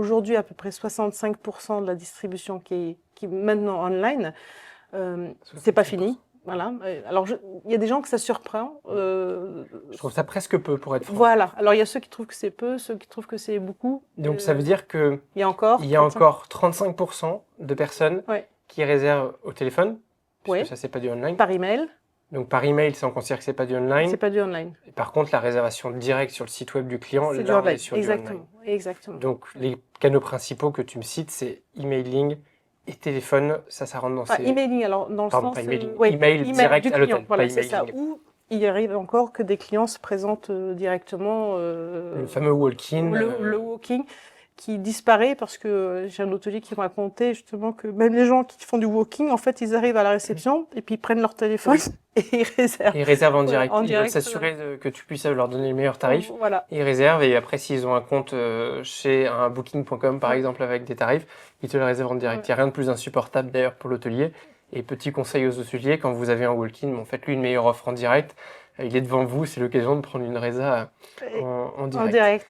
aujourd'hui à peu près 65% de la distribution qui est maintenant online. C'est pas 65%. fini. Voilà. Alors, il y a des gens que ça surprend. Je trouve ça presque peu, pour être franc. Voilà. Alors, il y a ceux qui trouvent que c'est peu, ceux qui trouvent que c'est beaucoup. Donc ça veut dire que Il y a encore il y a 35. encore 35% de personnes Ouais. qui réservent au téléphone, puisque Ouais. ça, c'est pas du online. Par email, Donc par email, ça, on considère que c'est pas du online. c'est pas du online. Et par contre, la réservation directe sur le site web du client, C'est du là, on online. est sur du online. Exactement. Exactement. Donc les canaux principaux que tu me cites, c'est emailing et téléphone. Ça rentre dans ces... Emailing, alors dans le Pardon, sens... pas emailing. ouais, Email direct du à l'hôtel, client, voilà, pas c'est ça. emailing. Ou il arrive encore que des clients se présentent directement... Le fameux walk-in. le walking qui disparaît parce que j'ai un hôtelier qui me racontait justement que même les gens qui font du walking, en fait, ils arrivent à la réception et puis ils prennent leur téléphone et ils réservent. Ils réservent en direct. en Ils veulent direct, s'assurer que tu puisses leur donner les meilleurs tarifs. Voilà. Ils réservent et après, s'ils ont un compte chez un booking.com, par exemple, avec des tarifs, ils te le réservent en direct. Il n'y a rien de plus insupportable d'ailleurs pour l'hôtelier. Et petit conseil aux hôteliers, quand vous avez un walk-in, faites-lui une meilleure offre en direct. Il est devant vous, c'est l'occasion de prendre une résa en direct. En direct.